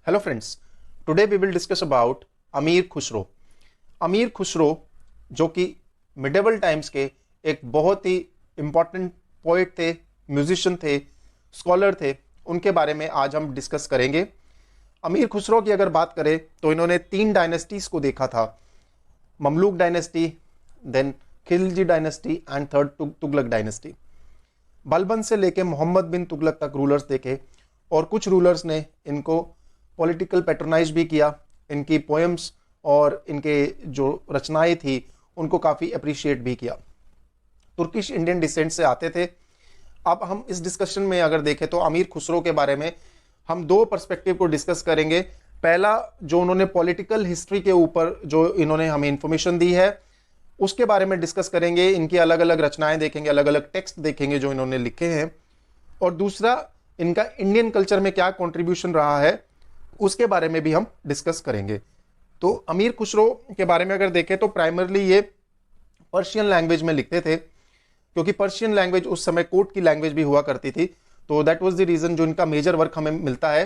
Hello friends, today we will discuss about अमीर खुसरो। अमीर खुसरो जो कि मिडेवल टाइम्स के एक बहुत ही इंपॉर्टेंट पोइट थे, म्यूजिशियन थे, स्कॉलर थे, उनके बारे में आज हम डिस्कस करेंगे। अमीर खुसरो की अगर बात करें तो इन्होंने 3 डायनेस्टीज को देखा था, Mamluk dynasty, then Khilji dynasty and third Tughlaq dynasty. Balban से लेके मोहम्मद बिन तुगलक तक रूलर्स देखे और कुछ रूलर्स ने इनको पॉलिटिकल पैट्रोनाइज भी किया। इनकी पोएम्स और इनके जो रचनाएं थी उनको काफ़ी अप्रिशिएट भी किया। तुर्किश इंडियन डिसेंट से आते थे। अब हम इस डिस्कशन में अगर देखें तो अमीर खुसरो के बारे में हम 2 पर्सपेक्टिव को डिस्कस करेंगे। पहला, जो उन्होंने पॉलिटिकल हिस्ट्री के ऊपर जो इन्होंने हमें इंफॉर्मेशन दी है उसके बारे में डिस्कस करेंगे। इनकी अलग अलग रचनाएं देखेंगे, अलग अलग टेक्स्ट देखेंगे जो इन्होंने लिखे हैं। और दूसरा, इनका इंडियन कल्चर में क्या कॉन्ट्रीब्यूशन रहा है उसके बारे में भी हम डिस्कस करेंगे। तो अमीर खुसरो के बारे में अगर देखें तो प्राइमरली ये पर्शियन लैंग्वेज में लिखते थे, क्योंकि पर्शियन लैंग्वेज उस समय कोर्ट की लैंग्वेज भी हुआ करती थी। तो दैट वाज द रीजन जो इनका मेजर वर्क हमें मिलता है,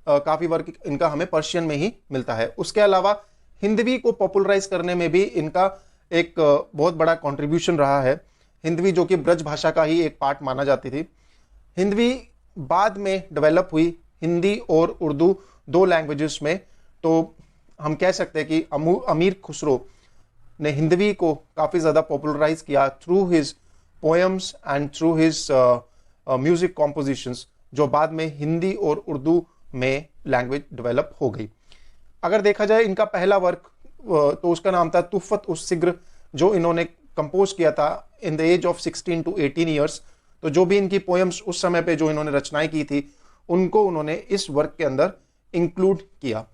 काफ़ी वर्क इनका हमें पर्शियन में ही मिलता है। उसके अलावा हिंदवी को पॉपुलराइज करने में भी इनका एक बहुत बड़ा कॉन्ट्रीब्यूशन रहा है। हिंदवी जो कि ब्रज भाषा का ही एक पार्ट माना जाती थी। हिंदवी बाद में डेवलप हुई, हिंदी और उर्दू 2 लैंग्वेजेस में। तो हम कह सकते हैं कि अमीर खुसरो ने हिंदवी को काफ़ी ज़्यादा पॉपुलराइज किया through his poems and through his music compositions, जो बाद में हिंदी और उर्दू में लैंग्वेज डेवलप हो गई। अगर देखा जाए इनका पहला वर्क तो उसका नाम था तुफ़त उस सिग्र, जो इन्होंने कंपोज किया था in the age of 16 to 18 years. तो जो भी इनकी पोएम्स उस समय पे जो इन्होंने रचनाएं की थी उनको उन्होंने इस वर्क के अंदर इंक्लूड किया।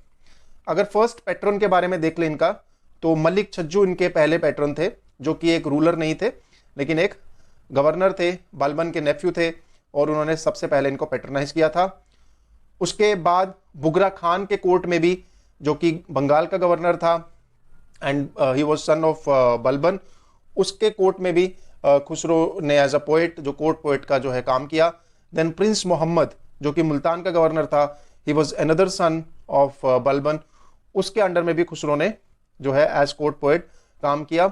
अगर फर्स्ट पैट्रन के बारे में देख लें इनका, तो मलिक छज्जू इनके पहले पैट्रन थे, जो कि एक रूलर नहीं थे लेकिन एक गवर्नर थे, बलबन के नेफ्यू थे, और उन्होंने सबसे पहले इनको पैट्रनाइज किया था। उसके बाद बुगरा खान के कोर्ट में भी, जो कि बंगाल का गवर्नर था and he was son of Balban, उसके कोर्ट में भी खुसरो ने एज अ पोएट, जो कोर्ट पोएट का जो है काम किया। देन प्रिंस मोहम्मद जो कि मुल्तान का गवर्नर था, he was another son of Balban, उसके अंडर में भी खुसरो ने जो है एज कोर्ट पोएट काम किया।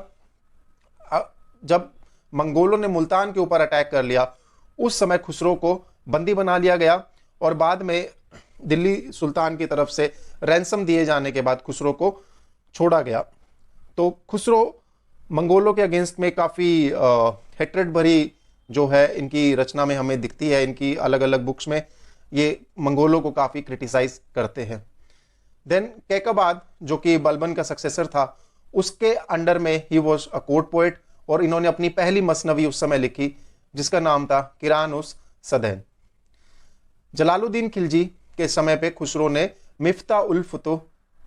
जब मंगोलों ने मुल्तान के ऊपर अटैक कर लिया उस समय खुसरो को बंदी बना लिया गया और बाद में दिल्ली सुल्तान की तरफ से रैंसम दिए जाने के बाद खुसरो को छोड़ा गया। तो खुसरो मंगोलों के अगेंस्ट में काफ़ी हेट्रेड भरी जो है इनकी रचना में हमें दिखती है। इनकी अलग अलग बुक्स में ये मंगोलों को काफ़ी क्रिटिसाइज करते हैं। देन कैकबाद जो कि बलबन का सक्सेसर था, उसके अंडर में he was a court poet, और इन्होंने अपनी पहली मसनवी उस समय लिखी जिसका नाम था किरान उस सदैन। जलालुद्दीन खिलजी के समय पे खुसरो ने मिफ्ता उल फुतूह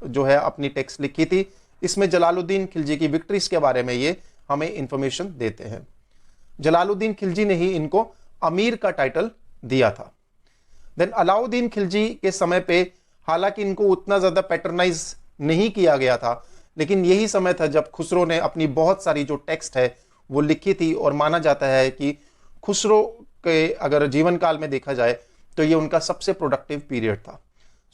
जो है अपनी टेक्स्ट लिखी थी। इसमें जलालुद्दीन खिलजी की विक्ट्रीज के बारे में ये हमें इंफॉर्मेशन देते हैं। जलालुद्दीन खिलजी ने ही इनको अमीर का टाइटल दिया था। देन अलाउद्दीन खिलजी के समय पे हालांकि इनको उतना ज़्यादा पैटर्नाइज नहीं किया गया था, लेकिन यही समय था जब खुसरो ने अपनी बहुत सारी जो टेक्स्ट है वो लिखी थी, और माना जाता है कि खुसरो के अगर जीवन काल में देखा जाए तो ये उनका सबसे प्रोडक्टिव पीरियड था।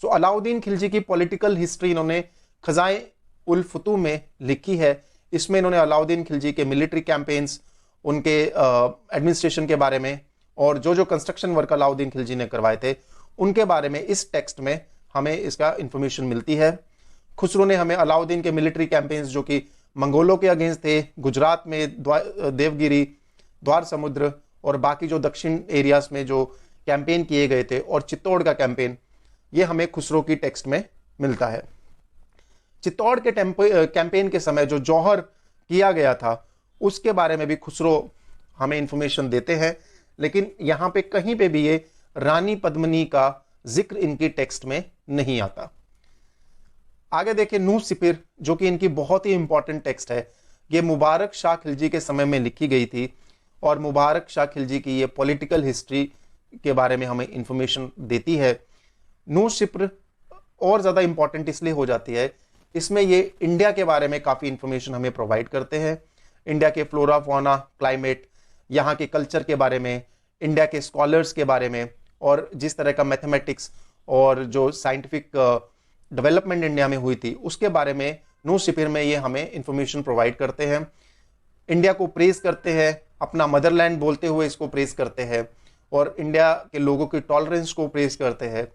सो अलाउद्दीन खिलजी की पॉलिटिकल हिस्ट्री इन्होंने खजाए उल फुतूह में लिखी है। इसमें इन्होंने अलाउद्दीन खिलजी के मिलिट्री कैंपेन्स, उनके एडमिनिस्ट्रेशन के बारे में, और जो जो कंस्ट्रक्शन वर्क अलाउद्दीन खिलजी ने करवाए थे उनके बारे में इस टेक्स्ट में हमें इसका इंफॉर्मेशन मिलती है। खुसरो ने हमें अलाउद्दीन के मिलिट्री कैंपेन्स जो कि मंगोलों के अगेंस्ट थे, गुजरात में देवगिरी, द्वार समुद्र और बाकी जो दक्षिण एरियाज में जो कैंपेन किए गए थे, और चित्तौड़ का कैंपेन, ये हमें खुसरो की टेक्स्ट में मिलता है। चित्तौड़ के कैंपेन के समय जो जौहर किया गया था उसके बारे में भी खुसरो हमें इंफॉर्मेशन देते हैं, लेकिन यहाँ पे कहीं पे भी ये रानी पद्मिनी का जिक्र इनकी टेक्स्ट में नहीं आता। आगे देखें नूह सिपिर, जो कि इनकी बहुत ही इंपॉर्टेंट टेक्स्ट है। ये मुबारक शाह खिलजी के समय में लिखी गई थी, और मुबारक शाह खिलजी की ये पॉलिटिकल हिस्ट्री के बारे में हमें इंफॉर्मेशन देती है। नूह सिपिर और ज़्यादा इंपॉर्टेंट इसलिए हो जाती है, इसमें ये इंडिया के बारे में काफ़ी इंफॉर्मेशन हमें प्रोवाइड करते हैं। इंडिया के फ्लोरा, फौना, क्लाइमेट, यहाँ के कल्चर के बारे में, इंडिया के स्कॉलर्स के बारे में, और जिस तरह का मैथमेटिक्स और जो साइंटिफिक डेवलपमेंट इंडिया में हुई थी उसके बारे में न्यूज़पेपर में ये हमें इंफॉर्मेशन प्रोवाइड करते हैं। इंडिया को प्रेज करते हैं, अपना मदरलैंड बोलते हुए इसको प्रेज करते हैं और इंडिया के लोगों की टॉलरेंस को प्रेज करते हैं।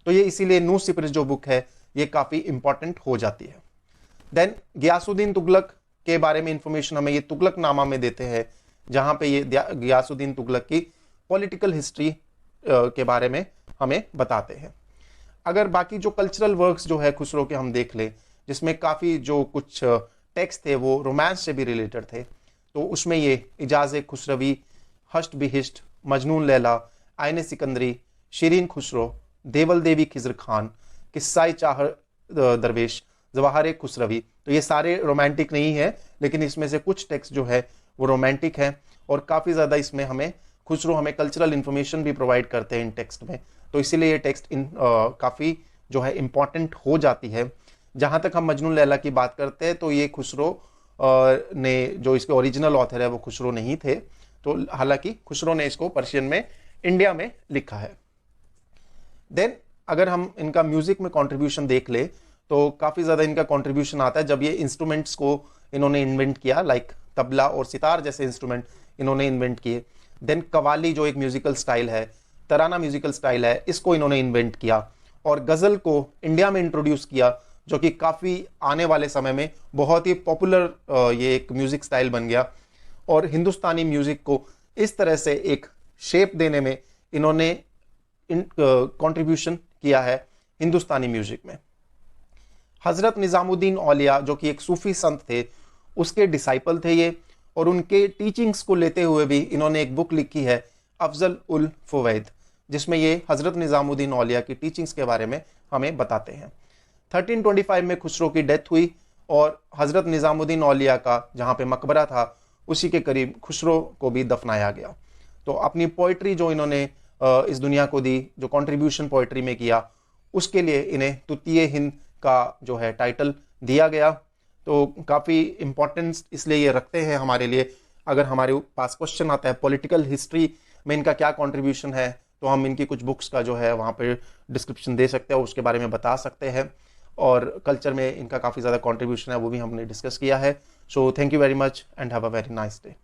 तो ये इसीलिए न्यूज़पेपर जो बुक है ये काफ़ी इंपॉर्टेंट हो जाती है। देन गियासुद्दीन तुगलक के बारे में इंफॉर्मेशन हमें ये तुगलकनामा में देते हैं, जहां पे ये गियासुद्दीन तुगलक की पॉलिटिकल हिस्ट्री के बारे में हमें बताते हैं। अगर बाकी जो कल्चरल वर्क्स जो है खुसरो के हम देख ले, जिसमें काफ़ी जो कुछ टेक्स्ट थे वो रोमांस से भी रिलेटेड थे, तो उसमें ये इजाज़ खुसरवी, हश्त बिहिश्त, मजनून लैला, आयन सिकंदरी, शीरीन खुसरो, देवल देवी खिजर खान, किस्सा चाह दरवेश, जवाहर खुसरवी, तो ये सारे रोमांटिक नहीं है, लेकिन इसमें से कुछ टेक्स्ट जो है वो रोमांटिक है और काफ़ी ज़्यादा इसमें हमें खुसरो हमें कल्चरल इंफॉर्मेशन भी प्रोवाइड करते हैं इन टेक्स्ट में। तो इसीलिए ये टेक्स्ट काफ़ी जो है इम्पॉर्टेंट हो जाती है। जहाँ तक हम मजनून लैला की बात करते हैं तो ये खुसरो ने, जो इसके ओरिजिनल ऑथर है वो खुसरो नहीं थे, तो हालांकि खुसरो ने इसको पर्शियन में इंडिया में लिखा है। देन अगर हम इनका म्यूजिक में कंट्रीब्यूशन देख ले तो काफ़ी ज़्यादा इनका कंट्रीब्यूशन आता है जब ये इंस्ट्रूमेंट्स को इन्होंने इन्वेंट किया, लाइक तबला और सितार जैसे इंस्ट्रूमेंट इन्होंने इन्वेंट किए। देन कवाली जो एक म्यूजिकल स्टाइल है, तराना म्यूजिकल स्टाइल है, इसको इन्होंने इन्वेंट किया और गज़ल को इंडिया में इंट्रोड्यूस किया, जो कि काफ़ी आने वाले समय में बहुत ही पॉपुलर ये एक म्यूजिक स्टाइल बन गया। और हिंदुस्तानी म्यूजिक को इस तरह से एक शेप देने में इन्होंने कंट्रीब्यूशन किया है हिंदुस्तानी म्यूजिक में। हजरत निजामुद्दीन औलिया जो कि एक सूफी संत थे, उसके डिसाइपल थे ये, और उनके टीचिंग्स को लेते हुए भी इन्होंने एक बुक लिखी है अफजल उल फवैद, जिसमें ये हजरत निजामुद्दीन औलिया की टीचिंग्स के बारे में हमें बताते हैं। 1325 में खुसरो की डेथ हुई और हजरत निजामुद्दीन औलिया का जहाँ पे मकबरा था उसी के करीब खुसरो को भी दफनाया गया। तो अपनी पोइट्री जो इन्होंने इस दुनिया को दी, जो कंट्रीब्यूशन पोइट्री में किया, उसके लिए इन्हें तुतिए हिंद का जो है टाइटल दिया गया। तो काफ़ी इम्पोर्टेंस इसलिए ये रखते हैं हमारे लिए। अगर हमारे पास क्वेश्चन आता है पॉलिटिकल हिस्ट्री में इनका क्या कंट्रीब्यूशन है, तो हम इनकी कुछ बुक्स का जो है वहाँ पर डिस्क्रिप्शन दे सकते हैं, उसके बारे में बता सकते हैं। और कल्चर में इनका काफ़ी ज़्यादा कंट्रीब्यूशन है, वो भी हमने डिस्कस किया है। So thank you very much and have a very nice day.